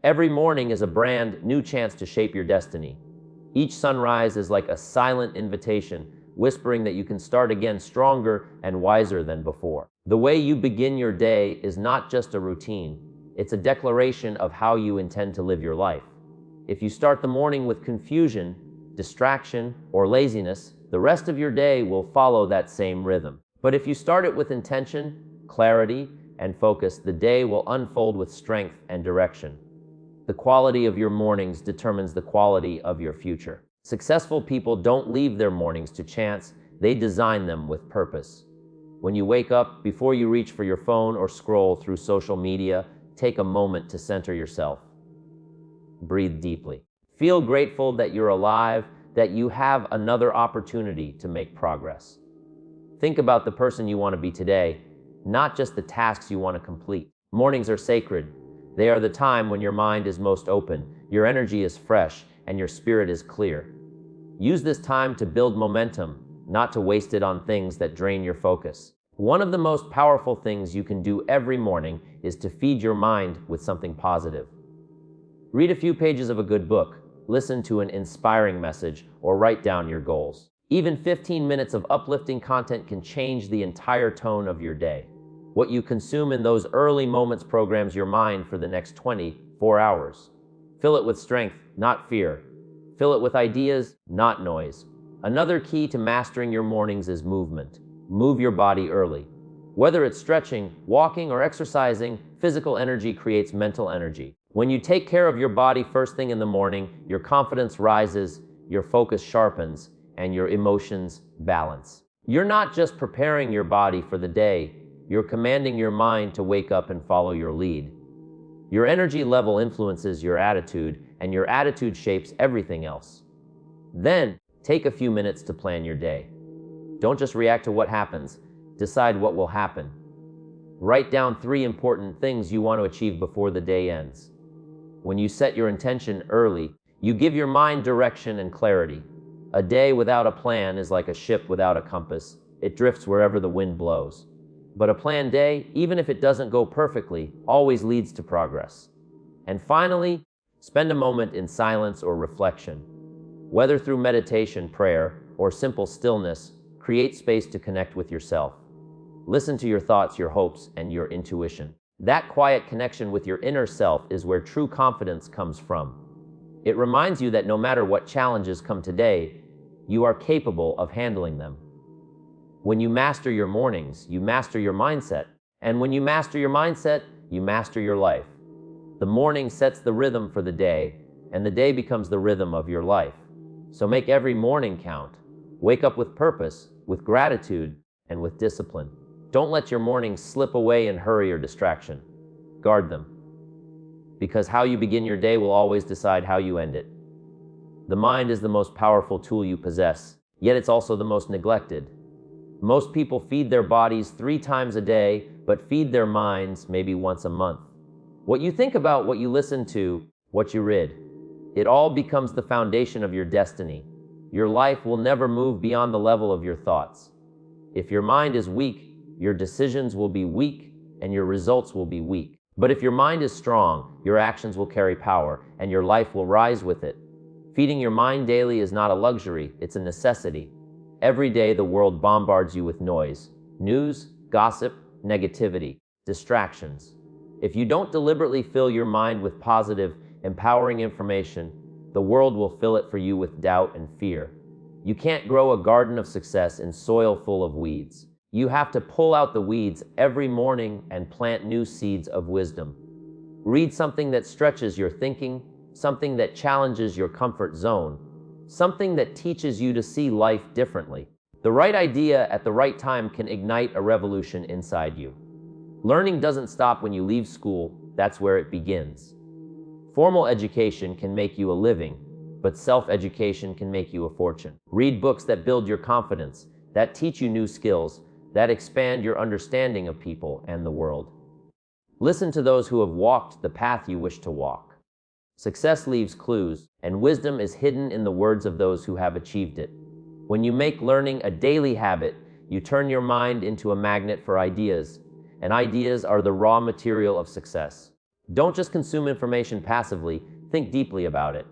Every morning is a brand new chance to shape your destiny. Each sunrise is like a silent invitation, whispering that you can start again stronger and wiser than before. The way you begin your day is not just a routine, it's a declaration of how you intend to live your life. If you start the morning with confusion, distraction, or laziness, the rest of your day will follow that same rhythm. But if you start it with intention, clarity, and focus, the day will unfold with strength and direction. The quality of your mornings determines the quality of your future. Successful people don't leave their mornings to chance, they design them with purpose. When you wake up, before you reach for your phone or scroll through social media, take a moment to center yourself. Breathe deeply. Feel grateful that you're alive, that you have another opportunity to make progress. Think about the person you want to be today, not just the tasks you want to complete. Mornings are sacred. They are the time when your mind is most open, your energy is fresh, and your spirit is clear. Use this time to build momentum, not to waste it on things that drain your focus. One of the most powerful things you can do every morning is to feed your mind with something positive. Read a few pages of a good book, listen to an inspiring message, or write down your goals. Even 15 minutes of uplifting content can change the entire tone of your day. What you consume in those early moments programs your mind for the next 24 hours. Fill it with strength, not fear. Fill it with ideas, not noise. Another key to mastering your mornings is movement. Move your body early. Whether it's stretching, walking, or exercising, physical energy creates mental energy. When you take care of your body first thing in the morning, your confidence rises, your focus sharpens, and your emotions balance. You're not just preparing your body for the day, you're commanding your mind to wake up and follow your lead. Your energy level influences your attitude, and your attitude shapes everything else. Then, take a few minutes to plan your day. Don't just react to what happens, decide what will happen. Write down 3 important things you want to achieve before the day ends. When you set your intention early, you give your mind direction and clarity. A day without a plan is like a ship without a compass. It drifts wherever the wind blows. But a planned day, even if it doesn't go perfectly, always leads to progress. And finally, spend a moment in silence or reflection. Whether through meditation, prayer, or simple stillness, create space to connect with yourself. Listen to your thoughts, your hopes, and your intuition. That quiet connection with your inner self is where true confidence comes from. It reminds you that no matter what challenges come today, you are capable of handling them. When you master your mornings, you master your mindset. And when you master your mindset, you master your life. The morning sets the rhythm for the day, and the day becomes the rhythm of your life. So make every morning count. Wake up with purpose, with gratitude, and with discipline. Don't let your mornings slip away in hurry or distraction. Guard them. Because how you begin your day will always decide how you end it. The mind is the most powerful tool you possess, yet it's also the most neglected. Most people feed their bodies 3 times a day, but feed their minds maybe once a month. What you think about, what you listen to, what you read, it all becomes the foundation of your destiny. Your life will never move beyond the level of your thoughts. If your mind is weak, your decisions will be weak, and your results will be weak. But if your mind is strong, your actions will carry power, and your life will rise with it. Feeding your mind daily is not a luxury, it's a necessity. Every day the world bombards you with noise, news, gossip, negativity, distractions. If you don't deliberately fill your mind with positive, empowering information, the world will fill it for you with doubt and fear. You can't grow a garden of success in soil full of weeds. You have to pull out the weeds every morning and plant new seeds of wisdom. Read something that stretches your thinking, something that challenges your comfort zone, something that teaches you to see life differently. The right idea at the right time can ignite a revolution inside you. Learning doesn't stop when you leave school, that's where it begins. Formal education can make you a living, but self-education can make you a fortune. Read books that build your confidence, that teach you new skills, that expand your understanding of people and the world. Listen to those who have walked the path you wish to walk. Success leaves clues, and wisdom is hidden in the words of those who have achieved it. When you make learning a daily habit, you turn your mind into a magnet for ideas, and ideas are the raw material of success. Don't just consume information passively, think deeply about it.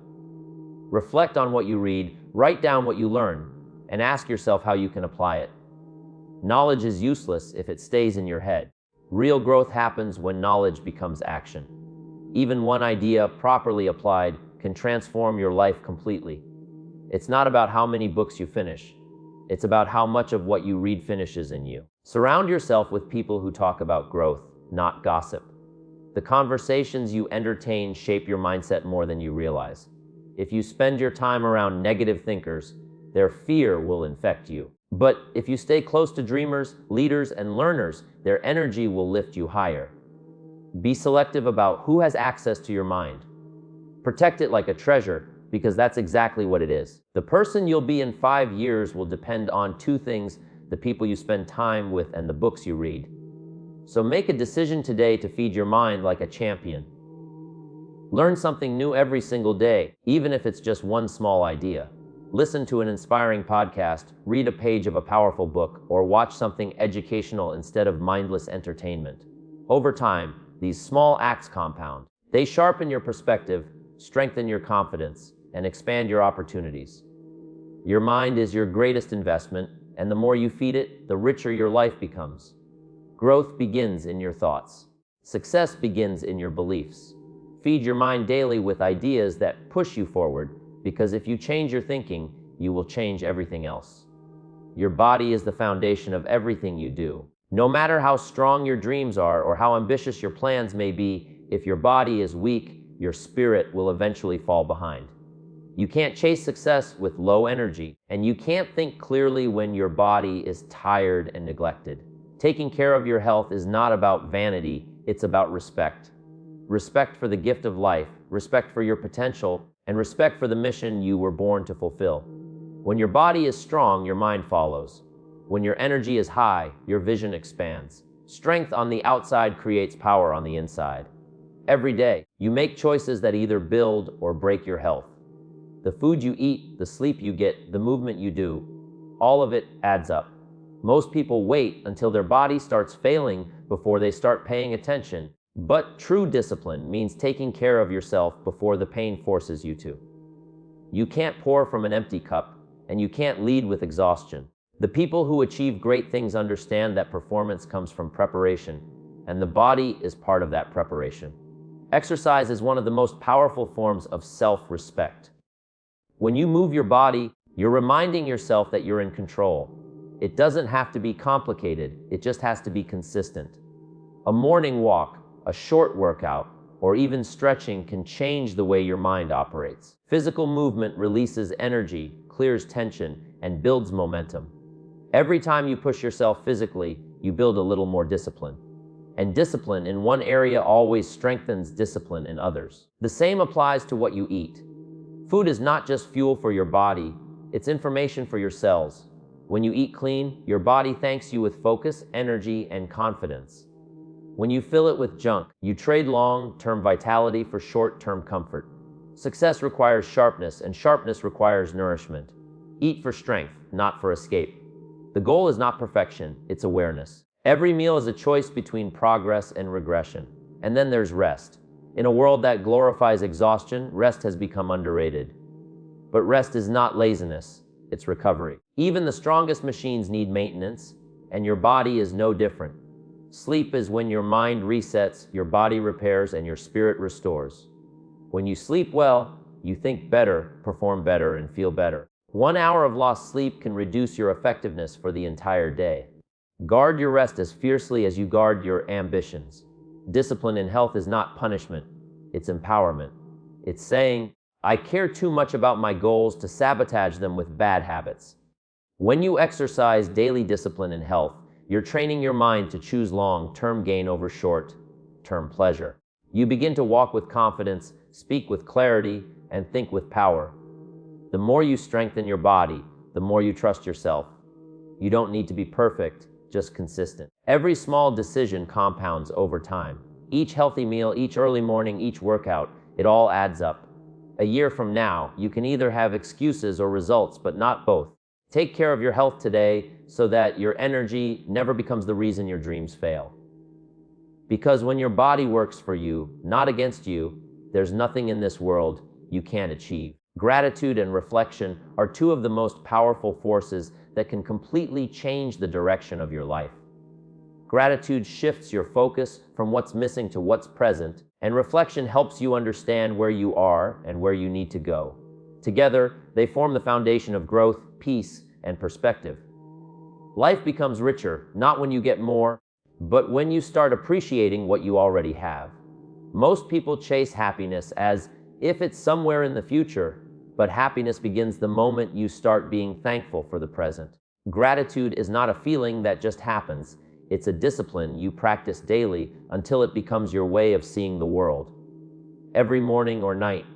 Reflect on what you read, write down what you learn, and ask yourself how you can apply it. Knowledge is useless if it stays in your head. Real growth happens when knowledge becomes action. Even one idea, properly applied, can transform your life completely. It's not about how many books you finish. It's about how much of what you read finishes in you. Surround yourself with people who talk about growth, not gossip. The conversations you entertain shape your mindset more than you realize. If you spend your time around negative thinkers, their fear will infect you. But if you stay close to dreamers, leaders, and learners, their energy will lift you higher. Be selective about who has access to your mind. Protect it like a treasure, because that's exactly what it is. The person you'll be in 5 years will depend on two things: the people you spend time with and the books you read. So make a decision today to feed your mind like a champion. Learn something new every single day, even if it's just one small idea. Listen to an inspiring podcast, read a page of a powerful book, or watch something educational instead of mindless entertainment. Over time, these small acts compound. They sharpen your perspective, strengthen your confidence, and expand your opportunities. Your mind is your greatest investment, and the more you feed it, the richer your life becomes. Growth begins in your thoughts. Success begins in your beliefs. Feed your mind daily with ideas that push you forward, because if you change your thinking, you will change everything else. Your body is the foundation of everything you do. No matter how strong your dreams are or how ambitious your plans may be, if your body is weak, your spirit will eventually fall behind. You can't chase success with low energy, and you can't think clearly when your body is tired and neglected. Taking care of your health is not about vanity, it's about respect. Respect for the gift of life, respect for your potential, and respect for the mission you were born to fulfill. When your body is strong, your mind follows. When your energy is high, your vision expands. Strength on the outside creates power on the inside. Every day, you make choices that either build or break your health. The food you eat, the sleep you get, the movement you do, all of it adds up. Most people wait until their body starts failing before they start paying attention. But true discipline means taking care of yourself before the pain forces you to. You can't pour from an empty cup, and you can't lead with exhaustion. The people who achieve great things understand that performance comes from preparation, and the body is part of that preparation. Exercise is one of the most powerful forms of self-respect. When you move your body, you're reminding yourself that you're in control. It doesn't have to be complicated, it just has to be consistent. A morning walk, a short workout, or even stretching can change the way your mind operates. Physical movement releases energy, clears tension, and builds momentum. Every time you push yourself physically, you build a little more discipline. And discipline in one area always strengthens discipline in others. The same applies to what you eat. Food is not just fuel for your body, it's information for your cells. When you eat clean, your body thanks you with focus, energy, and confidence. When you fill it with junk, you trade long-term vitality for short-term comfort. Success requires sharpness, and sharpness requires nourishment. Eat for strength, not for escape. The goal is not perfection, it's awareness. Every meal is a choice between progress and regression. And then there's rest. In a world that glorifies exhaustion, rest has become underrated. But rest is not laziness, it's recovery. Even the strongest machines need maintenance, and your body is no different. Sleep is when your mind resets, your body repairs, and your spirit restores. When you sleep well, you think better, perform better, and feel better. 1 hour of lost sleep can reduce your effectiveness for the entire day. Guard your rest as fiercely as you guard your ambitions. Discipline in health is not punishment, it's empowerment. It's saying, I care too much about my goals to sabotage them with bad habits. When you exercise daily discipline in health, you're training your mind to choose long-term gain over short-term pleasure. You begin to walk with confidence, speak with clarity, and think with power. The more you strengthen your body, the more you trust yourself. You don't need to be perfect, just consistent. Every small decision compounds over time. Each healthy meal, each early morning, each workout, it all adds up. A year from now, you can either have excuses or results, but not both. Take care of your health today so that your energy never becomes the reason your dreams fail. Because when your body works for you, not against you, there's nothing in this world you can't achieve. Gratitude and reflection are two of the most powerful forces that can completely change the direction of your life. Gratitude shifts your focus from what's missing to what's present, and reflection helps you understand where you are and where you need to go. Together, they form the foundation of growth, peace, and perspective. Life becomes richer, not when you get more, but when you start appreciating what you already have. Most people chase happiness as if it's somewhere in the future, but happiness begins the moment you start being thankful for the present. Gratitude is not a feeling that just happens. It's a discipline you practice daily until it becomes your way of seeing the world. Every morning or night,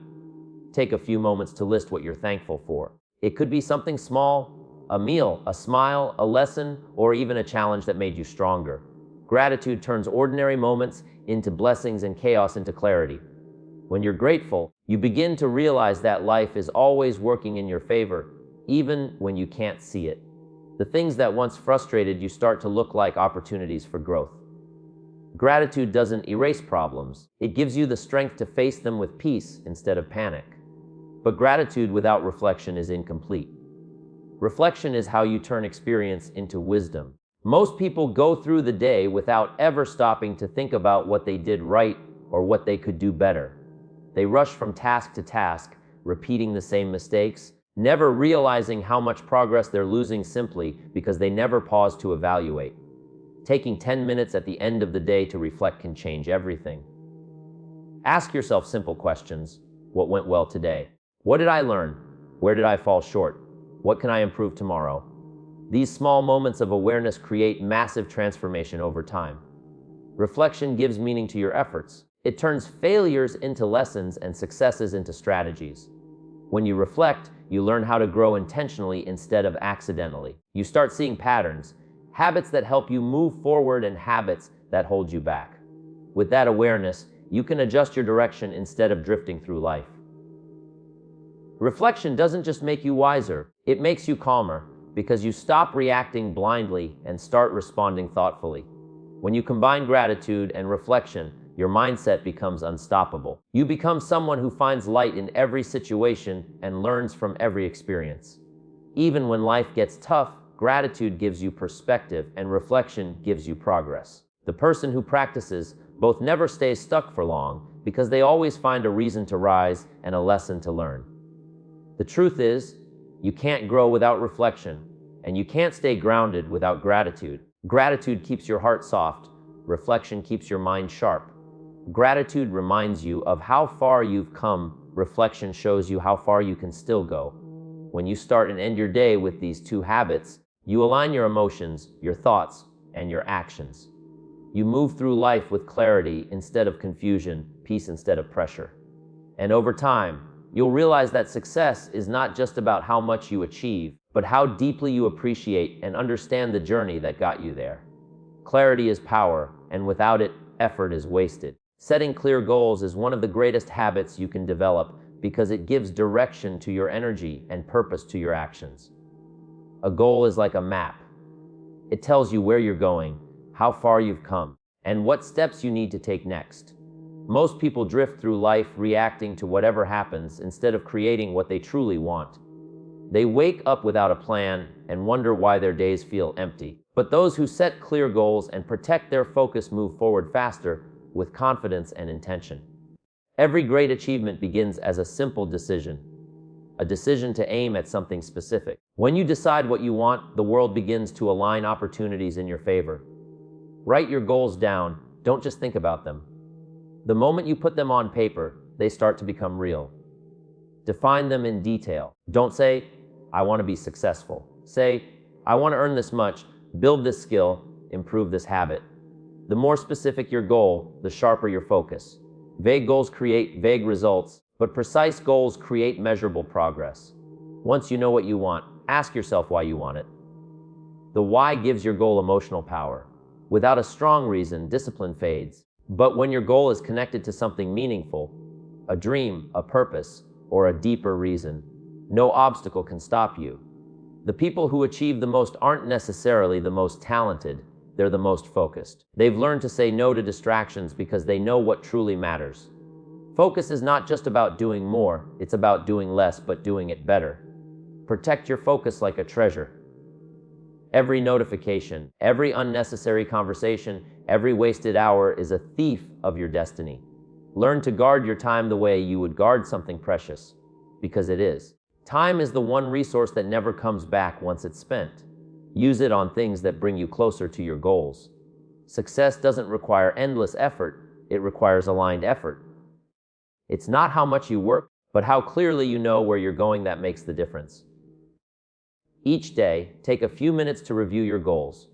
take a few moments to list what you're thankful for. It could be something small, a meal, a smile, a lesson, or even a challenge that made you stronger. Gratitude turns ordinary moments into blessings and chaos into clarity. When you're grateful, you begin to realize that life is always working in your favor, even when you can't see it. The things that once frustrated you start to look like opportunities for growth. Gratitude doesn't erase problems. It gives you the strength to face them with peace instead of panic. But gratitude without reflection is incomplete. Reflection is how you turn experience into wisdom. Most people go through the day without ever stopping to think about what they did right or what they could do better. They rush from task to task, repeating the same mistakes, never realizing how much progress they're losing simply because they never pause to evaluate. Taking 10 minutes at the end of the day to reflect can change everything. Ask yourself simple questions. What went well today? What did I learn? Where did I fall short? What can I improve tomorrow? These small moments of awareness create massive transformation over time. Reflection gives meaning to your efforts. It turns failures into lessons and successes into strategies. When you reflect, you learn how to grow intentionally instead of accidentally. You start seeing patterns, habits that help you move forward and habits that hold you back. With that awareness, you can adjust your direction instead of drifting through life. Reflection doesn't just make you wiser, it makes you calmer because you stop reacting blindly and start responding thoughtfully. When you combine gratitude and reflection, your mindset becomes unstoppable. You become someone who finds light in every situation and learns from every experience. Even when life gets tough, gratitude gives you perspective and reflection gives you progress. The person who practices both never stays stuck for long because they always find a reason to rise and a lesson to learn. The truth is, you can't grow without reflection, and you can't stay grounded without gratitude. Gratitude keeps your heart soft. Reflection keeps your mind sharp. Gratitude reminds you of how far you've come. Reflection shows you how far you can still go. When you start and end your day with these two habits, you align your emotions, your thoughts, and your actions. You move through life with clarity instead of confusion, peace instead of pressure. And over time, you'll realize that success is not just about how much you achieve, but how deeply you appreciate and understand the journey that got you there. Clarity is power, and without it, effort is wasted. Setting clear goals is one of the greatest habits you can develop because it gives direction to your energy and purpose to your actions. A goal is like a map. It tells you where you're going, how far you've come, and what steps you need to take next. Most people drift through life reacting to whatever happens instead of creating what they truly want. They wake up without a plan and wonder why their days feel empty. But those who set clear goals and protect their focus move forward faster with confidence and intention. Every great achievement begins as a simple decision, a decision to aim at something specific. When you decide what you want, the world begins to align opportunities in your favor. Write your goals down, don't just think about them. The moment you put them on paper, they start to become real. Define them in detail. Don't say, I want to be successful. Say, I want to earn this much, build this skill, improve this habit. The more specific your goal, the sharper your focus. Vague goals create vague results, but precise goals create measurable progress. Once you know what you want, ask yourself why you want it. The why gives your goal emotional power. Without a strong reason, discipline fades. But when your goal is connected to something meaningful, a dream, a purpose, or a deeper reason, no obstacle can stop you. The people who achieve the most aren't necessarily the most talented. they're the most focused. They've learned to say no to distractions because they know what truly matters. Focus is not just about doing more, it's about doing less but doing it better. Protect your focus like a treasure. Every notification, every unnecessary conversation, every wasted hour is a thief of your destiny. Learn to guard your time the way you would guard something precious, because it is. Time is the one resource that never comes back once it's spent. Use it on things that bring you closer to your goals. Success doesn't require endless effort, it requires aligned effort. It's not how much you work, but how clearly you know where you're going that makes the difference. Each day, take a few minutes to review your goals.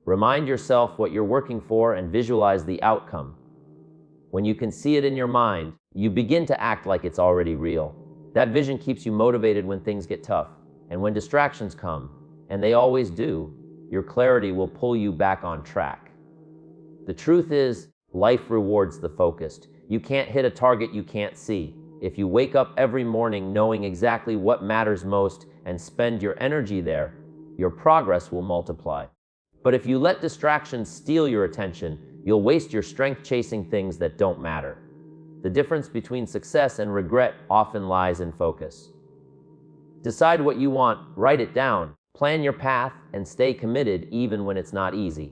Remind yourself what you're working for and visualize the outcome. When you can see it in your mind, you begin to act like it's already real. That vision keeps you motivated when things get tough, and when distractions come, and they always do, your clarity will pull you back on track. The truth is, life rewards the focused. You can't hit a target you can't see. If you wake up every morning knowing exactly what matters most and spend your energy there, your progress will multiply. But if you let distractions steal your attention, you'll waste your strength chasing things that don't matter. The difference between success and regret often lies in focus. Decide what you want, write it down, plan your path, and stay committed even when it's not easy.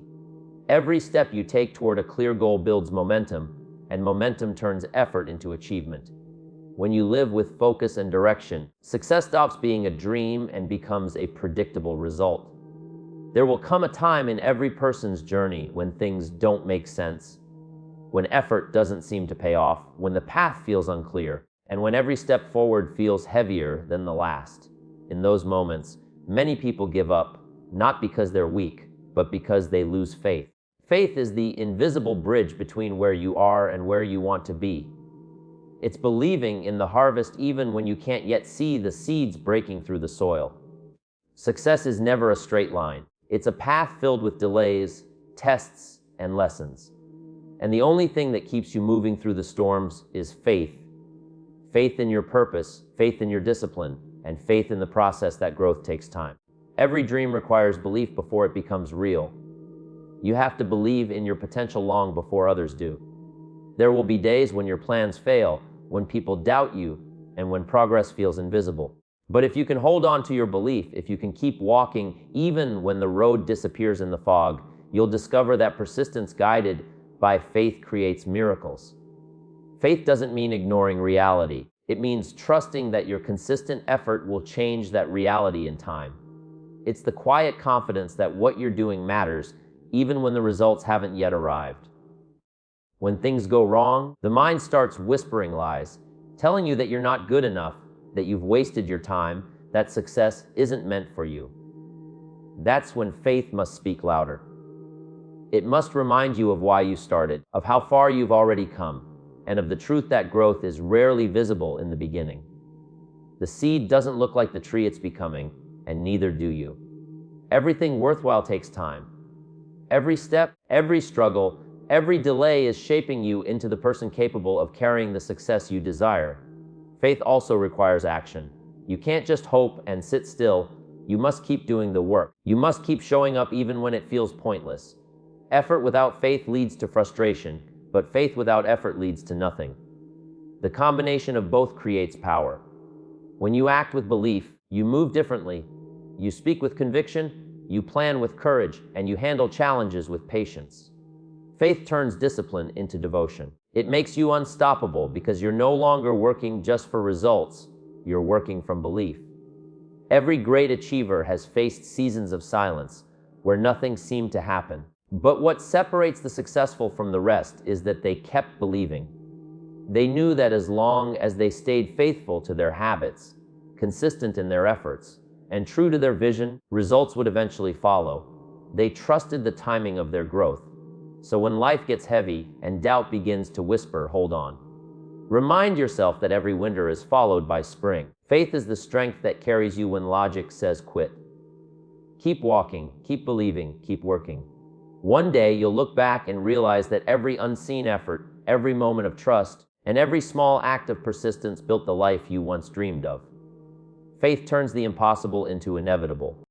Every step you take toward a clear goal builds momentum, and momentum turns effort into achievement. When you live with focus and direction, success stops being a dream and becomes a predictable result. There will come a time in every person's journey when things don't make sense, when effort doesn't seem to pay off, when the path feels unclear, and when every step forward feels heavier than the last. In those moments, many people give up, not because they're weak, but because they lose faith. Faith is the invisible bridge between where you are and where you want to be. It's believing in the harvest even when you can't yet see the seeds breaking through the soil. Success is never a straight line. It's a path filled with delays, tests, and lessons. And the only thing that keeps you moving through the storms is faith. Faith in your purpose, faith in your discipline, and faith in the process that growth takes time. Every dream requires belief before it becomes real. You have to believe in your potential long before others do. There will be days when your plans fail, when people doubt you, and when progress feels invisible. But if you can hold on to your belief, if you can keep walking even when the road disappears in the fog, you'll discover that persistence guided by faith creates miracles. Faith doesn't mean ignoring reality. It means trusting that your consistent effort will change that reality in time. It's the quiet confidence that what you're doing matters, even when the results haven't yet arrived. When things go wrong, the mind starts whispering lies, telling you that you're not good enough, that you've wasted your time, that success isn't meant for you. That's when faith must speak louder. It must remind you of why you started, of how far you've already come, and of the truth that growth is rarely visible in the beginning. The seed doesn't look like the tree it's becoming, and neither do you. Everything worthwhile takes time. Every step, every struggle, every delay is shaping you into the person capable of carrying the success you desire. Faith also requires action. You can't just hope and sit still. You must keep doing the work. You must keep showing up even when it feels pointless. Effort without faith leads to frustration, but faith without effort leads to nothing. The combination of both creates power. When you act with belief, you move differently. You speak with conviction, you plan with courage, and you handle challenges with patience. Faith turns discipline into devotion. It makes you unstoppable because you're no longer working just for results, you're working from belief. Every great achiever has faced seasons of silence where nothing seemed to happen. But what separates the successful from the rest is that they kept believing. They knew that as long as they stayed faithful to their habits, consistent in their efforts, and true to their vision, results would eventually follow. They trusted the timing of their growth. So when life gets heavy and doubt begins to whisper, hold on. Remind yourself that every winter is followed by spring. Faith is the strength that carries you when logic says quit. Keep walking, keep believing, keep working. One day you'll look back and realize that every unseen effort, every moment of trust, and every small act of persistence built the life you once dreamed of. Faith turns the impossible into inevitable.